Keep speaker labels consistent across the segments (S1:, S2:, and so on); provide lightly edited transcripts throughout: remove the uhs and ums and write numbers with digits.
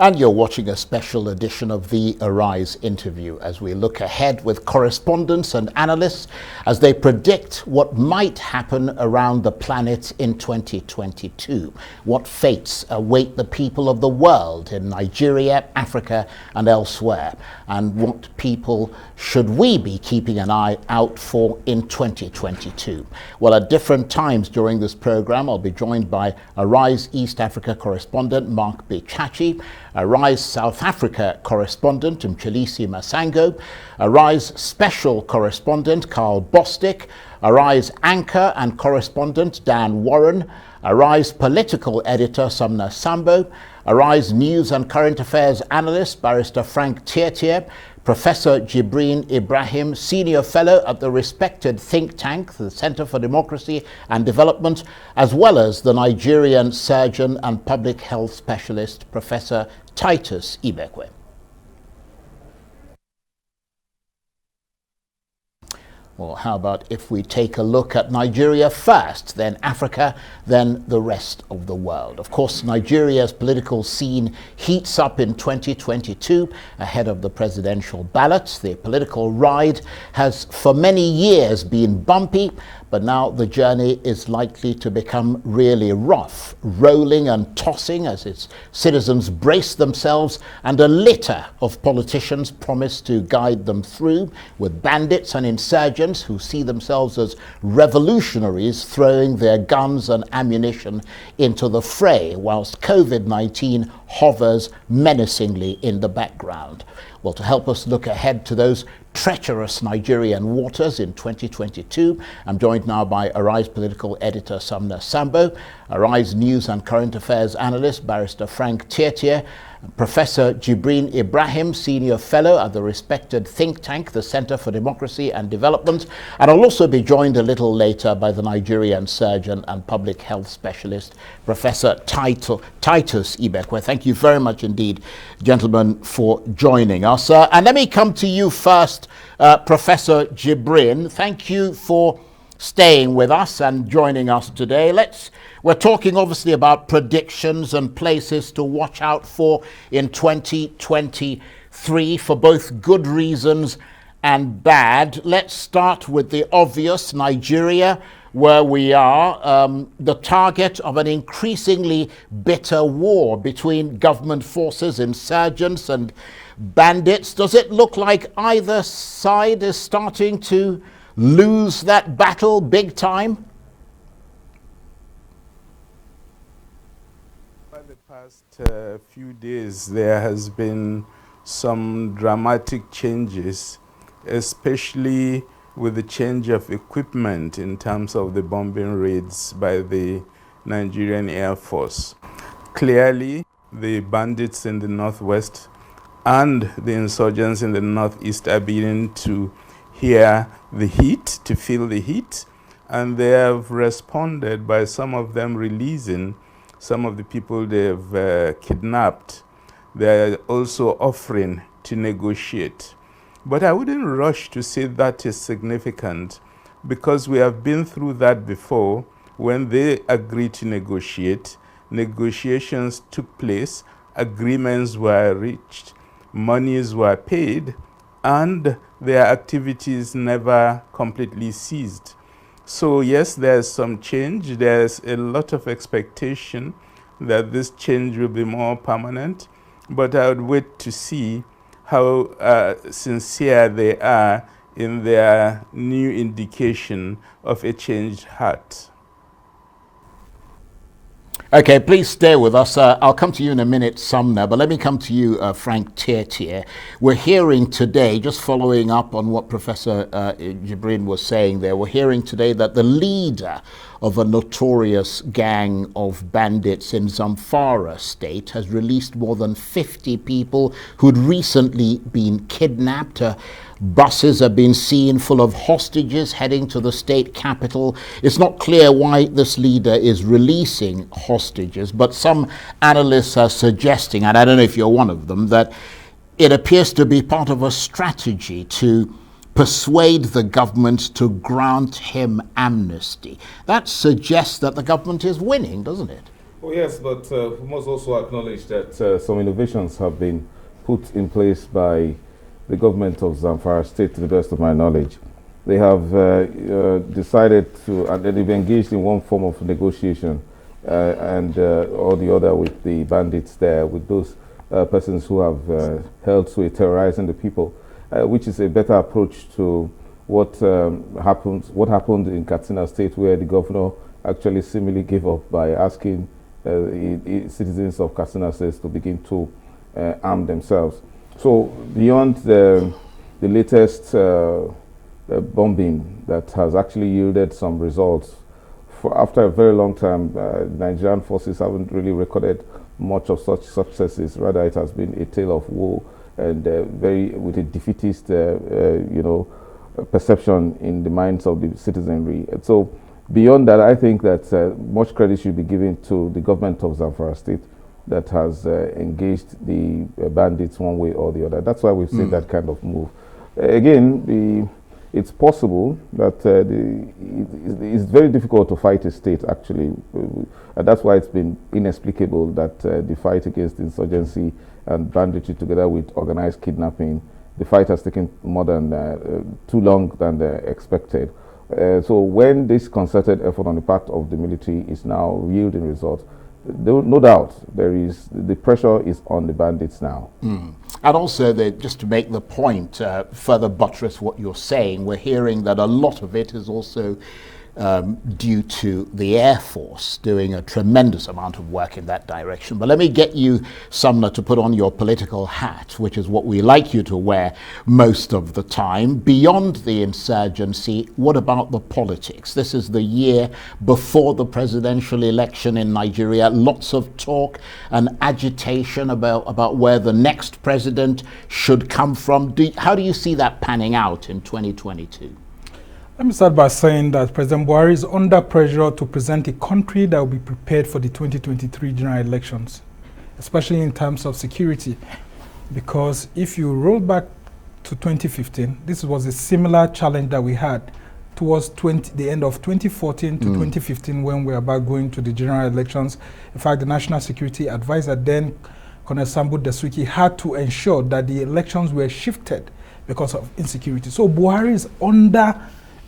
S1: And you're watching a special edition of the Arise interview as we look ahead with correspondents and analysts as they predict what might happen around the planet in 2022. What fates await the people of the world in Nigeria, Africa, and elsewhere. And what people should we be keeping an eye out for in 2022? Well, at different times during this program, I'll be joined by Arise East Africa correspondent Mark Bichachi, Arise South Africa correspondent Mchelisi Masango, Arise Special correspondent Carl Bostic, Arise Anchor and correspondent Dan Warren, Arise Political editor Sumner Sambo, Arise News and Current Affairs analyst Barrister Frank Tietier, Professor Jibreen Ibrahim, Senior Fellow at the respected think tank, the Center for Democracy and Development, as well as the Nigerian surgeon and public health specialist, Professor Titus Ibekwe. Well, how about if we take a look at Nigeria first, then Africa, then the rest of the world? Of course, Nigeria's political scene heats up in 2022 ahead of the presidential ballot. The political ride has for many years been bumpy, but now the journey is likely to become really rough, rolling and tossing as its citizens brace themselves and a litter of politicians promise to guide them through, with bandits and insurgents who see themselves as revolutionaries throwing their guns and ammunition into the fray, whilst COVID-19 hovers menacingly in the background. Well, to help us look ahead to those treacherous Nigerian waters in 2022, I'm joined now by Arise political editor Sumner Sambo, Arise News and Current Affairs analyst Barrister Frank Tietier, Professor Jibreen Ibrahim, Senior Fellow at the respected think tank, the Center for Democracy and Development, and I'll also be joined a little later by the Nigerian surgeon and public health specialist, Professor Titus Ibekwe. Thank you very much indeed, gentlemen, for joining us. And let me come to you first, Professor Jibreen. Thank you for staying with us and joining us today. We're talking obviously about predictions and places to watch out for in 2023 for both good reasons and bad. Let's start with the obvious, Nigeria, where we are, the target of an increasingly bitter war between government forces, insurgents and bandits. Does it look like either side is starting to lose that battle big time?
S2: For the past few days, there has been some dramatic changes, especially with the change of equipment in terms of the bombing raids by the Nigerian Air Force. Clearly, the bandits in the northwest and the insurgents in the northeast are beginning to hear the heat, to feel the heat, and they have responded by some of them releasing some of the people they've kidnapped. They are also offering to negotiate. But I wouldn't rush to say that is significant, because we have been through that before. When they agreed to negotiate, negotiations took place, agreements were reached, monies were paid, and their activities never completely ceased. So yes, there's some change. There's a lot of expectation that this change will be more permanent, but I would wait to see how sincere they are in their new indication of a changed heart.
S1: Okay, please stay with us. I'll come to you in a minute, Sumner, but let me come to you, Frank Tietier. We're hearing today, just following up on what Professor Jibreen was saying there, we're hearing today that the leader of a notorious gang of bandits in Zamfara state has released more than 50 people who'd recently been kidnapped. Buses have been seen full of hostages heading to the state capital. It's not clear why this leader is releasing hostages, but some analysts are suggesting, and I don't know if you're one of them, that it appears to be part of a strategy to persuade the government to grant him amnesty. That suggests that the government is winning, doesn't it?
S3: Oh yes, but we must also acknowledge that
S4: Some innovations have been put in place by the government of Zamfara State, to the best of my knowledge. They have decided to, and they've engaged in one form of negotiation or the other with the bandits there, with those persons who have held to terrorizing the people, which is a better approach to what happened in Katsina State, where the governor actually seemingly gave up by asking citizens of Katsina State to begin to arm themselves. So beyond the latest bombing that has actually yielded some results, after a very long time, Nigerian forces haven't really recorded much of such successes. Rather, it has been a tale of woe and with a defeatist, perception in the minds of the citizenry. And so, beyond that, I think that much credit should be given to the government of Zamfara State that has engaged the bandits one way or the other. That's why we've seen that kind of move. Again, it's possible that it's very difficult to fight a state, actually. And that's why it's been inexplicable that the fight against insurgency and banditry, together with organized kidnapping, the fight has taken more than too long than expected. So when this concerted effort on the part of the military is now yielding results, no doubt the pressure is on the bandits now.
S1: And also, just to make the point, further buttress what you're saying, we're hearing that a lot of it is also due to the Air Force doing a tremendous amount of work in that direction. But let me get you, Sumner, to put on your political hat, which is what we like you to wear most of the time. Beyond the insurgency, what about the politics? This is the year before the presidential election in Nigeria. Lots of talk and agitation about where the next president should come from. How do you see that panning out in 2022?
S5: Let me start by saying that President Buhari is under pressure to present a country that will be prepared for the 2023 general elections, especially in terms of security. Because if you roll back to 2015, this was a similar challenge that we had towards the end of 2014 to 2015, when we were about going to the general elections. In fact, the National Security Advisor then, Colonel Sambu Dasuki, had to ensure that the elections were shifted because of insecurity. So Buhari is under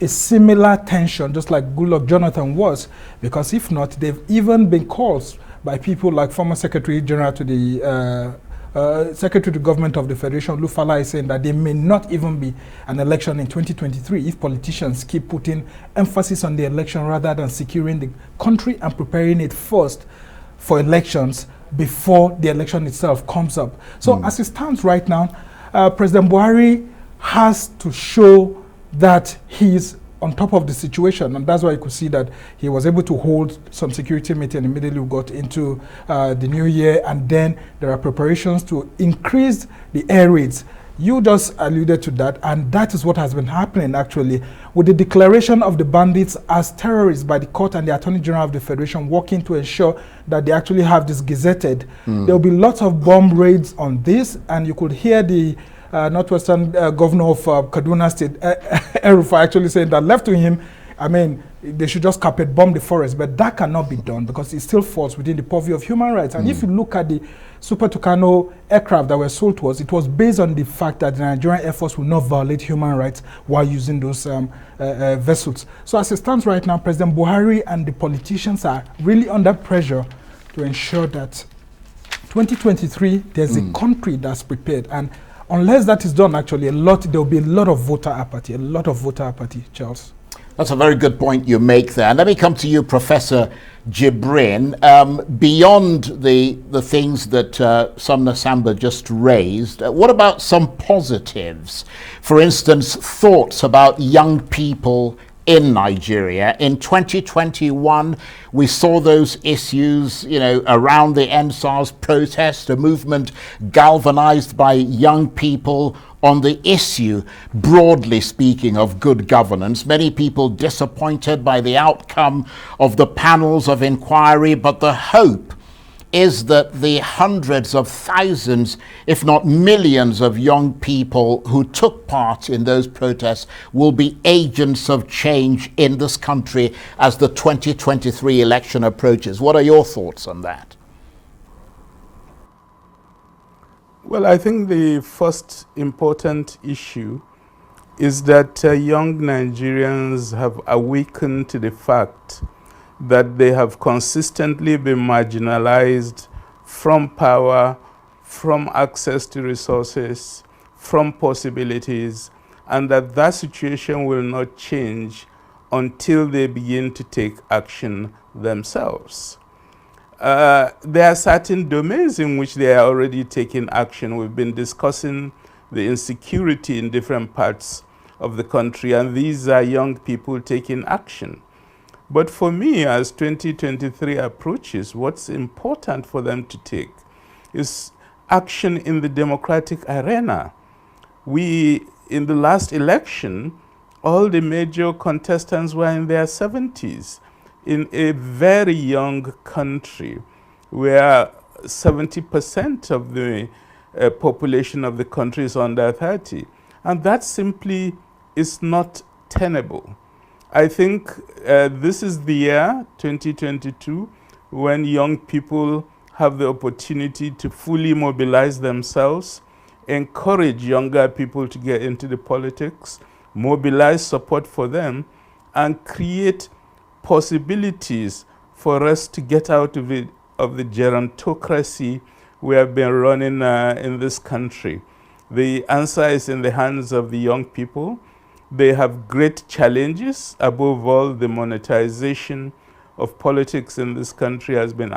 S5: a similar tension, just like Goodluck Jonathan was, because if not, they've even been called by people like former Secretary General to the Secretary to Government of the Federation, Lufala, is saying that there may not even be an election in 2023 if politicians keep putting emphasis on the election rather than securing the country and preparing it first for elections before the election itself comes up. So as it stands right now, President Buhari has to show that he's on top of the situation, and that's why you could see that he was able to hold some security meeting immediately we got into the new year, and then there are preparations to increase the air raids. You just alluded to that, and that is what has been happening actually, with the declaration of the bandits as terrorists by the court and the Attorney General of the Federation working to ensure that they actually have this gazetted. There will be lots of bomb raids on this, and you could hear the Northwestern Governor of Kaduna State, El-Rufai, actually saying that left to him, I mean, they should just carpet bomb the forest, but that cannot be done because it still falls within the purview of human rights. And if you look at the Super Tucano aircraft that were sold to us, it was based on the fact that the Nigerian Air Force will not violate human rights while using those vessels. So as it stands right now, President Buhari and the politicians are really under pressure to ensure that 2023, there's a country that's prepared. And unless that is done, actually, there will be a lot of voter apathy, Charles.
S1: That's a very good point you make there. And let me come to you, Professor Jibrin. Beyond the things that Sumner Samba just raised, what about some positives? For instance, thoughts about young people in Nigeria. In 2021, we saw those issues, around the EndSARS protest, a movement galvanized by young people on the issue, broadly speaking, of good governance. Many people disappointed by the outcome of the panels of inquiry, but the hope is that the hundreds of thousands, if not millions, of young people who took part in those protests will be agents of change in this country as the 2023 election approaches. What are your thoughts on that?
S2: Well, I think the first important issue is that young Nigerians have awakened to the fact that they have consistently been marginalized from power, from access to resources, from possibilities, and that situation will not change until they begin to take action themselves. There are certain domains in which they are already taking action. We've been discussing the insecurity in different parts of the country, and these are young people taking action. But for me, as 2023 approaches, what's important for them to take is action in the democratic arena. In the last election, all the major contestants were in their 70s. In a very young country where 70% of the population of the country is under 30. And that simply is not tenable. I think this is the year, 2022, when young people have the opportunity to fully mobilize themselves, encourage younger people to get into the politics, mobilize support for them, and create possibilities for us to get out of the gerontocracy we have been running in this country. The answer is in the hands of the young people. They have great challenges. Above all, the monetization of politics in this country has been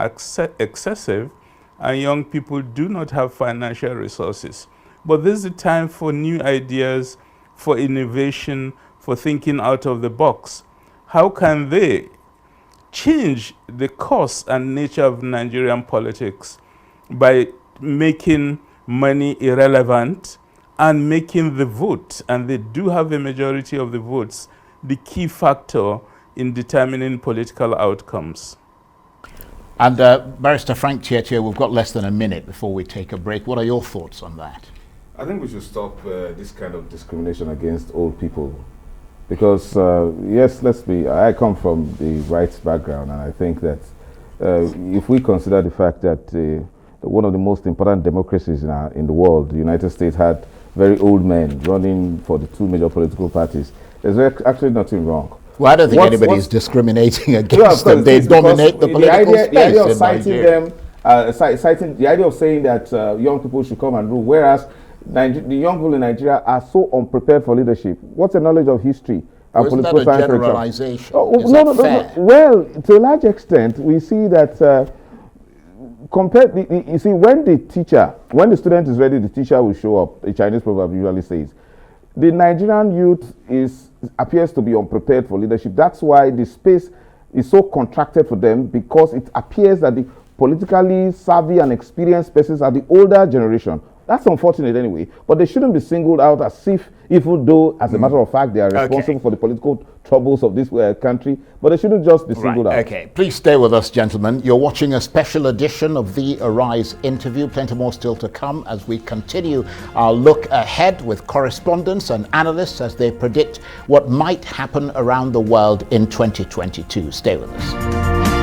S2: excessive, and young people do not have financial resources. But this is a time for new ideas, for innovation, for thinking out of the box. How can they change the course and nature of Nigerian politics by making money irrelevant and making the vote, and they do have a majority of the votes, the key factor in determining political outcomes?
S1: And Barrister Frank Tietio, we've got less than a minute before we take a break. What are your thoughts on that?
S3: I think we should stop this kind of
S4: discrimination against old people. Because, yes, I come from the rights background, and I think that if we consider the fact that one of the most important democracies in the world, the United States, had very old men running for the two major political parties, there's actually nothing wrong.
S1: Well, I don't think anybody's discriminating against them. They dominate the political space.
S4: The idea of citing them, the idea of saying that young people should come and rule, whereas the young people in Nigeria are so unprepared for leadership. What's the knowledge of history and political science? Isn't that a generalization?
S1: No.
S4: Well, to a large extent, we see that you see, when the student is ready, the teacher will show up. The Chinese proverb usually says. The Nigerian youth appears to be unprepared for leadership. That's why the space is so contracted for them, because it appears that the politically savvy and experienced persons are the older generation. That's unfortunate anyway, but they shouldn't be singled out as if, even though, as a matter of fact, they are responsible for the political troubles of this country, but they shouldn't just be singled out.
S1: Okay, please stay with us, gentlemen. You're watching a special edition of the Arise interview. Plenty more still to come as we continue our look ahead with correspondents and analysts as they predict what might happen around the world in 2022. Stay with us.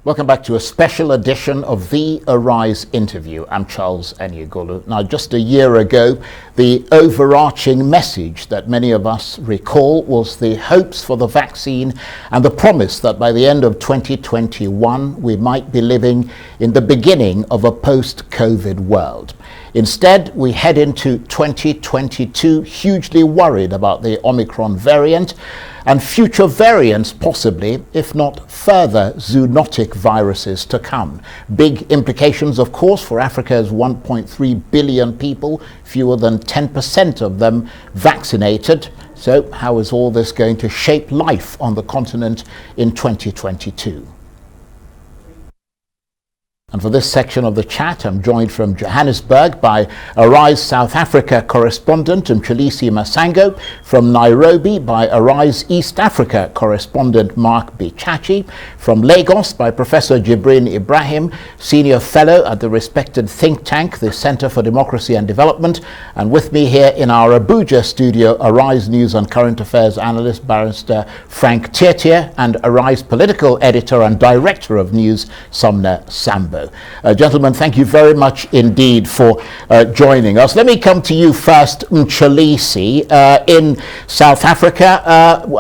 S1: Welcome back to a special edition of the Arise interview. I'm Charles Enyegolu. Now, just a year ago, the overarching message that many of us recall was the hopes for the vaccine and the promise that by the end of 2021, we might be living in the beginning of a post-COVID world. Instead, we head into 2022 hugely worried about the Omicron variant and future variants possibly, if not further zoonotic viruses to come. Big implications, of course, for Africa's 1.3 billion people, fewer than 10% of them vaccinated. So how is all this going to shape life on the continent in 2022? And for this section of the chat, I'm joined from Johannesburg by Arise South Africa correspondent Mchalisi Masango, from Nairobi by Arise East Africa correspondent Mark Bichachi, from Lagos by Professor Jibrin Ibrahim, senior fellow at the respected think tank, the Center for Democracy and Development, and with me here in our Abuja studio, Arise News and Current Affairs analyst Barrister Frank Tietie, and Arise political editor and director of news Sumner Sambo. Gentlemen, thank you very much indeed for joining us. Let me come to you first, Mchalisi, in South Africa.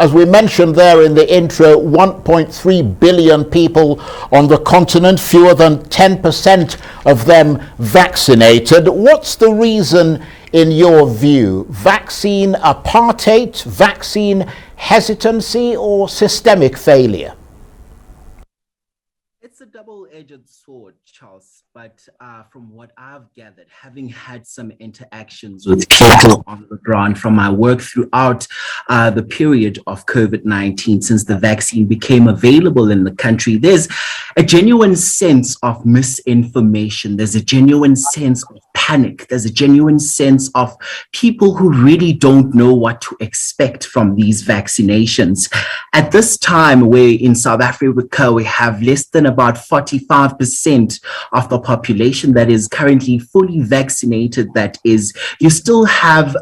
S1: As we mentioned there in the intro, 1.3 billion people on the continent, fewer than 10% of them vaccinated. What's the reason, in your view? Vaccine apartheid, vaccine hesitancy, or systemic failure?
S6: It's a double-edged sword, Charles, but from what I've gathered, having had some interactions with people on the ground from my work throughout the period of COVID-19, since the vaccine became available in the country, there's a genuine sense of misinformation. There's a genuine sense of panic. There's a genuine sense of people who really don't know what to expect from these vaccinations. At this time, where in South Africa we have less than about 45% of the population that is currently fully vaccinated, that is, you still have,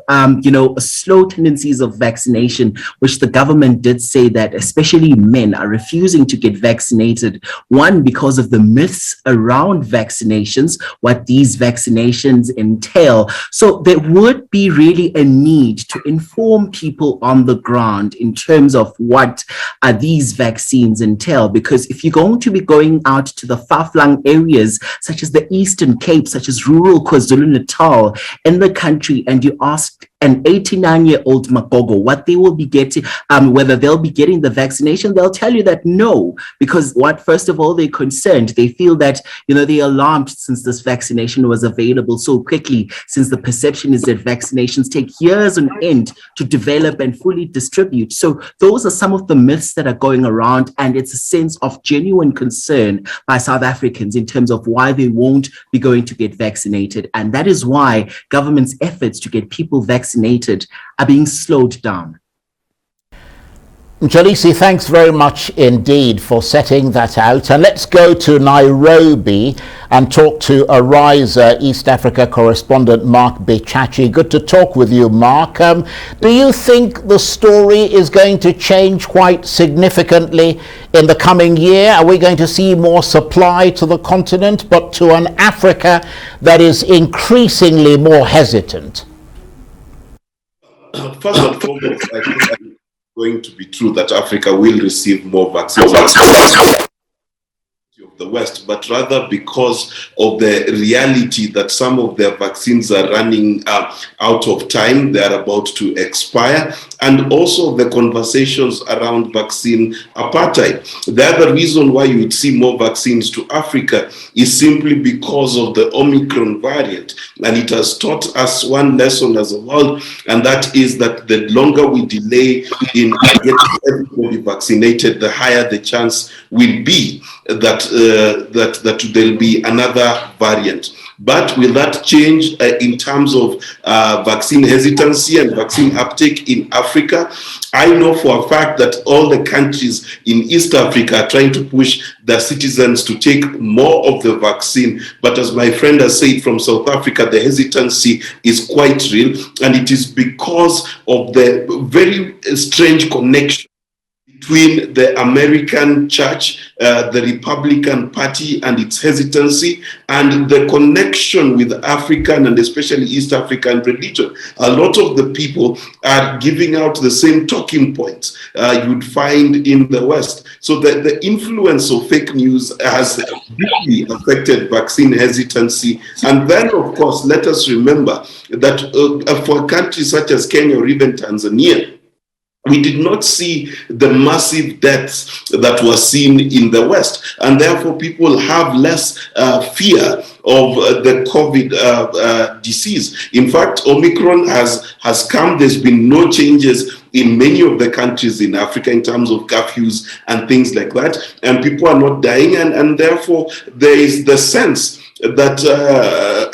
S6: slow tendencies of vaccination, which the government did say that especially men are refusing to get vaccinated. One, because of the myths around vaccinations, what these vaccinations entail. So there would be really a need to inform people on the ground in terms of what these vaccines entail, because if you're going to be going out to the far-flung areas such as the Eastern Cape, such as rural KwaZulu-Natal in the country, and you ask an 89-year-old Magogo what they will be getting, whether they'll be getting the vaccination, they'll tell you that no, because first of all, they're concerned. They feel that, they're alarmed since this vaccination was available so quickly, since the perception is that vaccinations take years on end to develop and fully distribute. So those are some of the myths that are going around, and it's a sense of genuine concern by South Africans in terms of why they won't be going to get vaccinated. And that is why government's efforts to get people vaccinated are being slowed down.
S1: Mchalisi, thanks very much indeed for setting that out. And let's go to Nairobi and talk to Arise East Africa correspondent Mark Bichachi. Good to talk with you, Mark. Do you think the story is going to change quite significantly in the coming year? Are we going to see more supply to the continent, but to an Africa that is increasingly more hesitant?
S7: First and foremost, I think it's going to be true that Africa will receive more vaccines of the West, but rather because of the reality that some of their vaccines are running out of time, they are about to expire, and also the conversations around vaccine apartheid. The other reason why you would see more vaccines to Africa is simply because of the Omicron variant, and it has taught us one lesson as a world, and that is that the longer we delay in getting everybody vaccinated, the higher the chance will be that there'll be another variant. But will that change in terms of vaccine hesitancy and vaccine uptake in Africa? I know for a fact that all the countries in East Africa are trying to push their citizens to take more of the vaccine. But as my friend has said from South Africa, the hesitancy is quite real. And it is because of the very strange connection between the American church, the Republican Party and its hesitancy, and the connection with African and especially East African religion. A lot of the people are giving out the same talking points you'd find in the West. So the influence of fake news has deeply affected vaccine hesitancy. And then, of course, let us remember that for countries such as Kenya or even Tanzania, we did not see the massive deaths that were seen in the West, and therefore people have less fear of the COVID disease. In fact, Omicron has come. There's been no changes in many of the countries in Africa in terms of curfews and things like that, and people are not dying, and therefore there is the sense that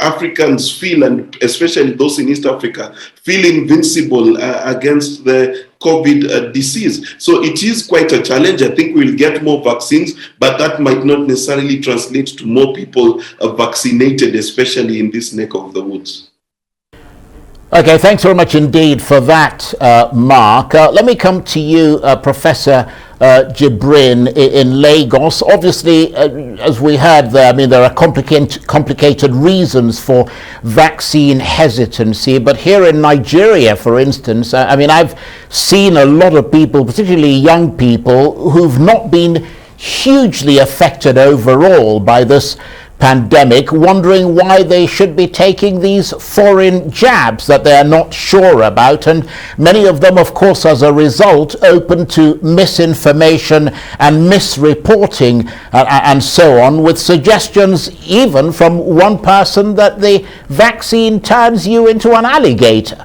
S7: Africans feel, and especially those in East Africa, feel invincible against the COVID disease. So it is quite a challenge. I think we'll get more vaccines, but that might not necessarily translate to more people vaccinated, especially in this neck of the woods.
S1: Okay, thanks very much indeed for that, Mark. Let me come to you, Professor Jibrin, in Lagos. Obviously, as we heard there, I mean, there are complicated reasons for vaccine hesitancy. But here in Nigeria, for instance, I mean, I've seen a lot of people, particularly young people, who've not been hugely affected overall by this pandemic, wondering why they should be taking these foreign jabs that they're not sure about, and many of them, of course, as a result, open to misinformation and misreporting and so on, with suggestions even from one person that the vaccine turns you into an alligator.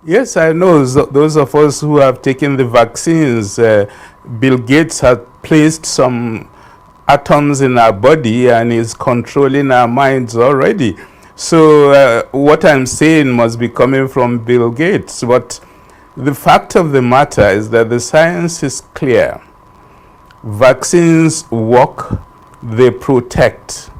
S2: Yes, I know those of us who have taken the vaccines, Bill Gates had placed some atoms in our body and is controlling our minds already. So what I'm saying must be coming from Bill Gates. But the fact of the matter is that the science is clear. Vaccines work, they protect.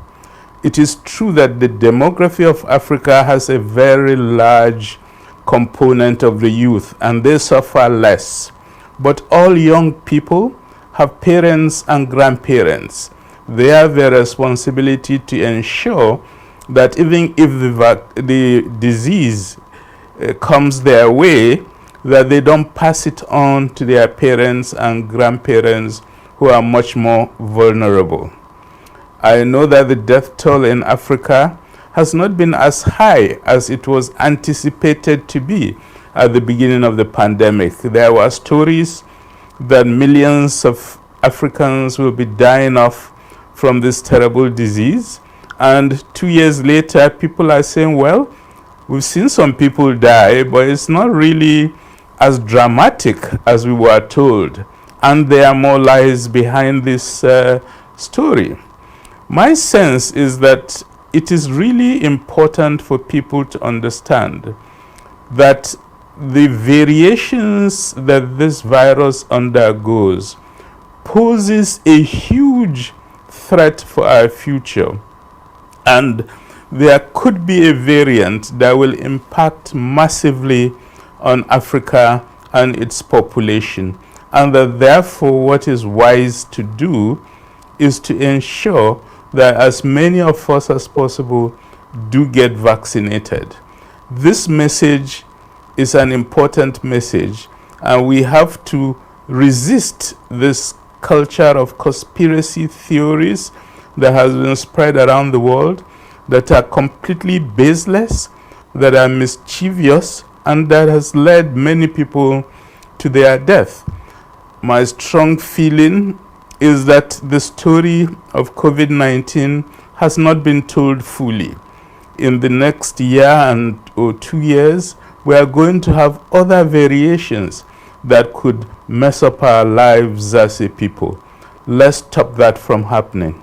S2: It is true that the demography of Africa has a very large component of the youth, and they suffer less. But all young people have parents and grandparents. They have a responsibility to ensure that even if the disease comes their way, that they don't pass it on to their parents and grandparents who are much more vulnerable. I know that the death toll in Africa has not been as high as it was anticipated to be at the beginning of the pandemic. There were stories that millions of Africans will be dying off from this terrible disease. And 2 years later, people are saying, well, we've seen some people die, but it's not really as dramatic as we were told. And there are more lies behind this story. My sense is that it is really important for people to understand that the variations that this virus undergoes poses a huge threat for our future. And there could be a variant that will impact massively on Africa and its population. And that therefore what is wise to do is to ensure that as many of us as possible do get vaccinated. This message is an important message, and we have to resist this culture of conspiracy theories that has been spread around the world, that are completely baseless, that are mischievous, and that has led many people to their death. My strong feeling is that the story of COVID-19 has not been told fully. In the next year or 2 years, we are going to have other variations that could mess up our lives as a people. Let's stop that from happening.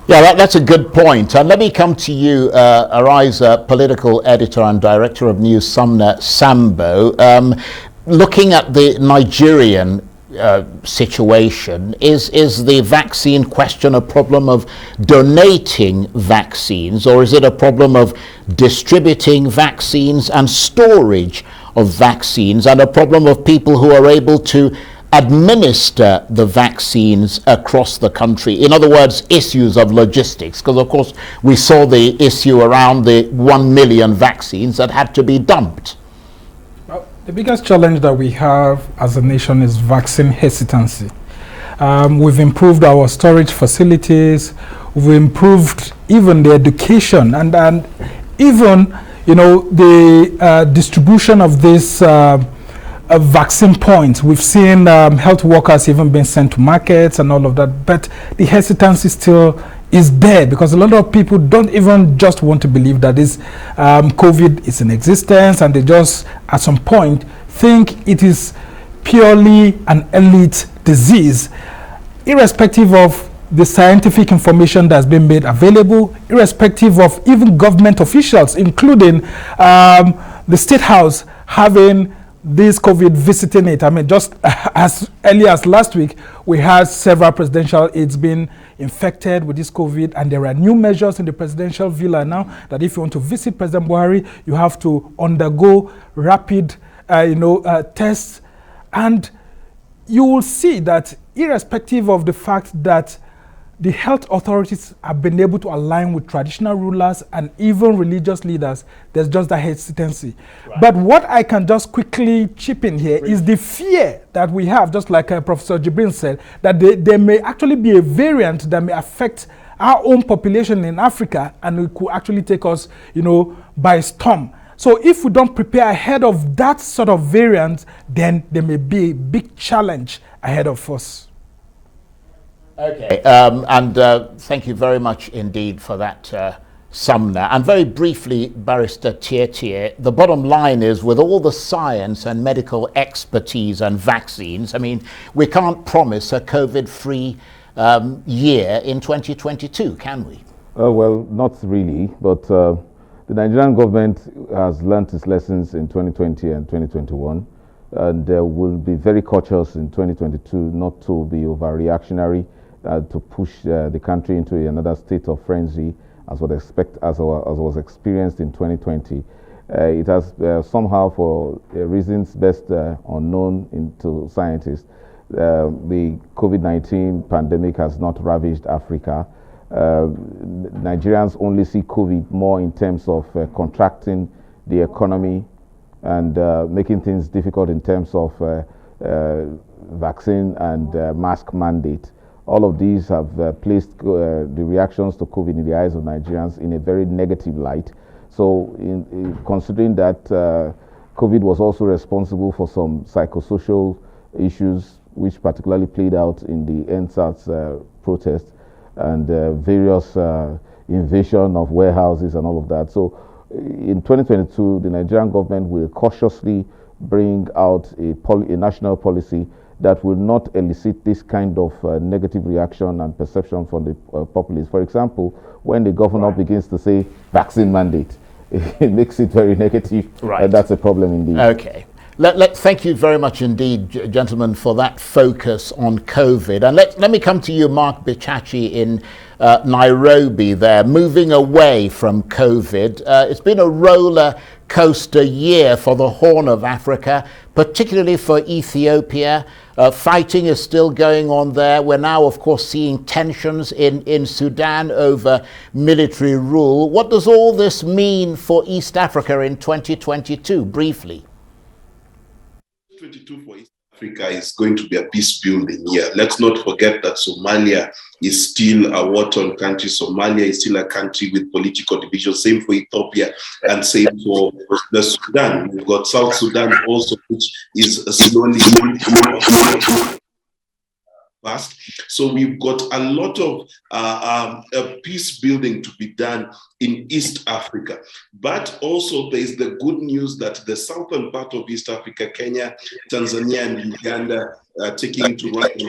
S1: Yeah, that's a good point. And let me come to you, Ariza, political editor and director of News, Sumner Sambo. Looking at the Nigerian situation, is the vaccine question a problem of donating vaccines, or is it a problem of distributing vaccines and storage of vaccines, and a problem of people who are able to administer the vaccines across the country? In other words, issues of logistics, because of course we saw the issue around the 1 million vaccines that had to be dumped.
S5: The biggest challenge that we have as a nation is vaccine hesitancy. We've improved our storage facilities, we've improved even the education, and even, you know, the distribution of this vaccine points. We've seen health workers even being sent to markets and all of that, but the hesitancy still is there, because a lot of people don't even just want to believe that this COVID is in existence, and they just at some point think it is purely an elite disease, irrespective of the scientific information that's been made available, irrespective of even government officials, including the State House having this COVID visiting it. I mean, just as early as last week, we had several presidential aides being infected with this COVID, and there are new measures in the presidential villa now that if you want to visit President Buhari, you have to undergo rapid tests. And you will see that irrespective of the fact that the health authorities have been able to align with traditional rulers and even religious leaders, there's just that hesitancy. Right. But what I can just quickly chip in here is the fear that we have, just like Professor Jibrin said, that there may actually be a variant that may affect our own population in Africa, and it could actually take us, by storm. So if we don't prepare ahead of that sort of variant, then there may be a big challenge ahead of us.
S1: Okay, thank you very much indeed for that, Sumner. And very briefly, Barrister Tietie, the bottom line is, with all the science and medical expertise and vaccines, I mean, we can't promise a COVID-free year in 2022, can we?
S4: Well, not really, but the Nigerian government has learnt its lessons in 2020 and 2021, and will be very cautious in 2022 not to be overreactionary, to push the country into another state of frenzy, as was experienced in 2020. It has somehow, for reasons best unknown to scientists, the COVID-19 pandemic has not ravaged Africa. Nigerians only see COVID more in terms of contracting the economy and making things difficult in terms of vaccine and mask mandate. All of these have placed the reactions to COVID in the eyes of Nigerians in a very negative light. So in considering that COVID was also responsible for some psychosocial issues, which particularly played out in the NSAS protest and various invasion of warehouses and all of that. So in 2022, the Nigerian government will cautiously bring out a national policy that will not elicit this kind of negative reaction and perception from the populace. For example, when the governor begins to say vaccine mandate, it makes it very negative, and that's a problem indeed.
S1: Okay. Thank you very much indeed, gentlemen, for that focus on COVID. And let me come to you, Mark Bichachi, in Nairobi there, moving away from COVID. It's been a roller coaster year for the Horn of Africa, particularly for Ethiopia. Fighting is still going on there. We're now, of course, seeing tensions in Sudan over military rule. What does all this mean for East Africa in 2022, briefly?
S7: 2022 for East Africa is going to be a peace building year. Let's not forget that Somalia is still a war-torn country. Somalia is still a country with political division. Same for Ethiopia and same for the Sudan. We've got South Sudan also, which is slowly fast. So we've got a lot of peace building to be done in East Africa. But also there is the good news that the southern part of East Africa, Kenya, Tanzania, and Uganda taking to right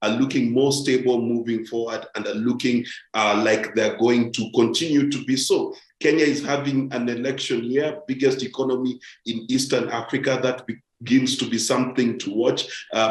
S7: are looking more stable moving forward and are looking like they're going to continue to be so. Kenya is having an election year, biggest economy in Eastern Africa. That begins to be something to watch.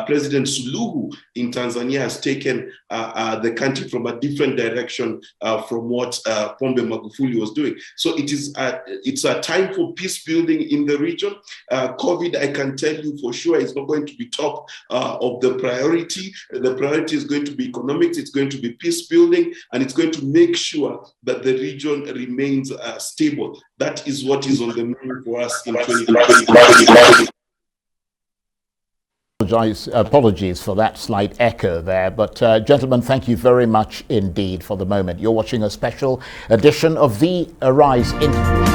S7: President Suluhu in Tanzania has taken the country from a different direction from what Pombe Magufuli was doing. So it's a time for peace building in the region. COVID, I can tell you for sure, is not going to be top of the priority. The priority is going to be economics, it's going to be peace building, and it's going to make sure that the region remains stable. That is what is on the menu for us in 2020.
S1: Apologies for that slight echo there, but gentlemen, thank you very much indeed for the moment. You're watching a special edition of the Arise interview.